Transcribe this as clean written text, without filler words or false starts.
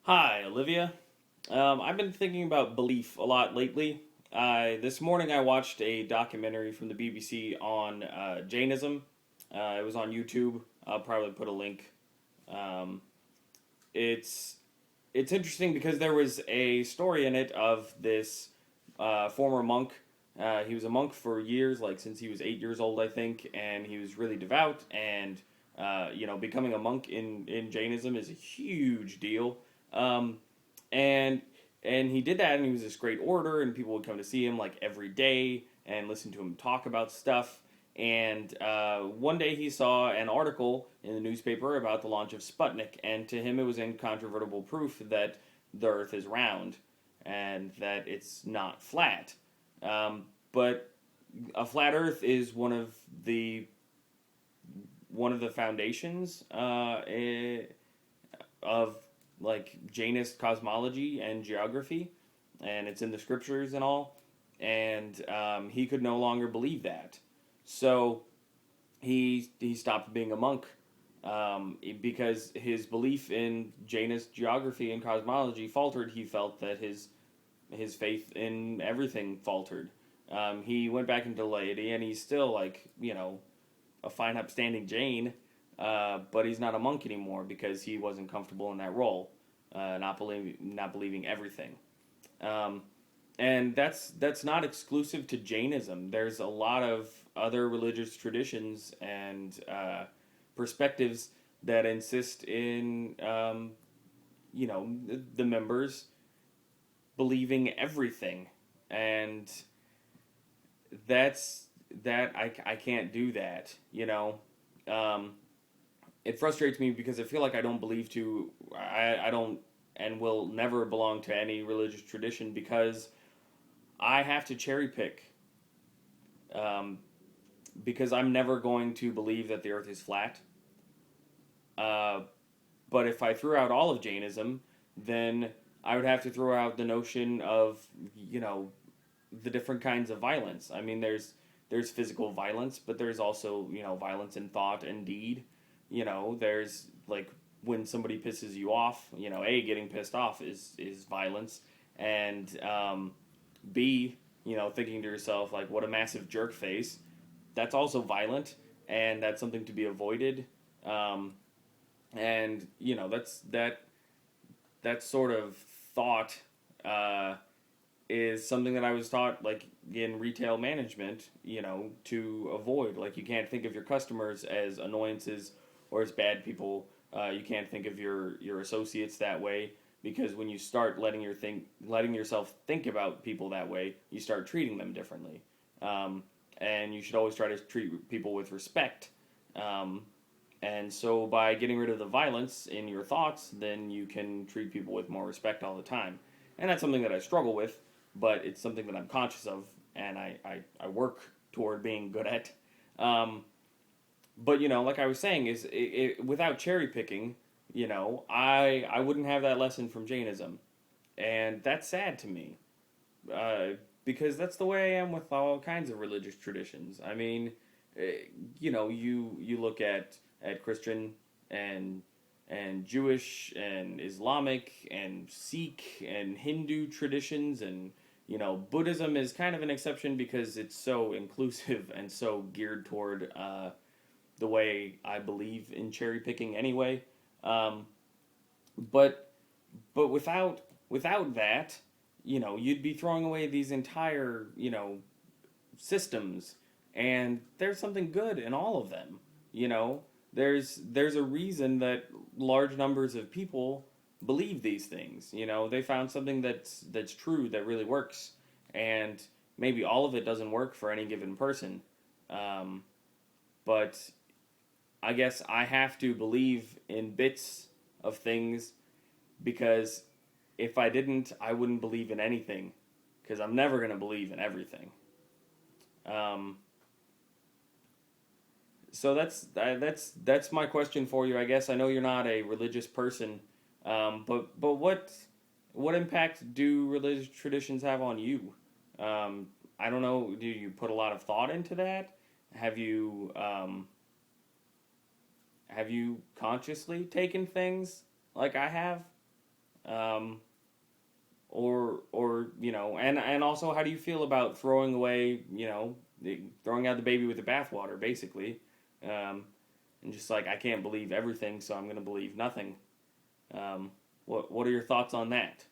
Hi, Olivia. I've been thinking about belief a lot lately. This morning I watched a documentary from the BBC on Jainism. It was on YouTube. I'll probably put a link. Um, it's it's interesting because there was a story in it of this former monk. He was a monk for years, like since he was 8 years old, I think, and he was really devout. And becoming a monk in Jainism is a huge deal. Um, and and he did that, and he was this great orator, and people would come to see him like every day and listen to him talk about stuff. And one day he saw an article in the newspaper about the launch of Sputnik, and to him it was incontrovertible proof that the Earth is round and that it's not flat. But a flat Earth is one of the foundations of like Jainist cosmology and geography, and it's in the scriptures and all. And he could no longer believe that, so he stopped being a monk because his belief in Janus geography and cosmology faltered. He felt that his faith in everything faltered. He went back into laity, and he's still like a fine upstanding Jain, but he's not a monk anymore because he wasn't comfortable in that role, not believing everything. Um, and that's not exclusive to Jainism. There's a lot of other religious traditions and perspectives that insist in the members believing everything, and that's I can't do that. Um, it frustrates me because I feel like I don't and will never belong to any religious tradition because I have to cherry pick, um, because I'm never going to believe that the Earth is flat. Uh, but if I threw out all of Jainism, then I would have to throw out the notion of the different kinds of violence. I mean, there's physical violence, but there's also violence in thought and deed. There's like when somebody pisses you off. Getting pissed off is violence, and B, thinking to yourself like, what a massive jerk face. That's also violent, and that's something to be avoided. Um, and that sort of thought uh, is something that I was taught like in retail management, to avoid. Like you can't think of your customers as annoyances or as bad people. You can't think of your associates that way because when you start letting yourself think about people that way, you start treating them differently. And you should always try to treat people with respect. Um, and so by getting rid of the violence in your thoughts, then you can treat people with more respect all the time. And that's something that I struggle with, but it's something that I'm conscious of and I work toward being good at. Um, but like I was saying, without cherry picking, I wouldn't have that lesson from Jainism, and that's sad to me, uh, because that's the way I am with all kinds of religious traditions. I mean, you look at Christian and Jewish and Islamic and Sikh and Hindu traditions, and Buddhism is kind of an exception because it's so inclusive and so geared toward the way I believe in cherry picking anyway. Um, but without that, you'd be throwing away these entire systems, and there's something good in all of them. You know, there's a reason that large numbers of people believe these things. They found something that's true that really works, and maybe all of it doesn't work for any given person. Um, but I guess I have to believe in bits of things because if I didn't, I wouldn't believe in anything because I'm never going to believe in everything. Um, so that's my question for you. I guess I know you're not a religious person, but what impact do religious traditions have on you? I don't know. Do you put a lot of thought into that? Have you have you consciously taken things like I have? Or and also, how do you feel about throwing away, throwing out the baby with the bathwater, basically, and just like, I can't believe everything, so I'm going to believe nothing. What are your thoughts on that?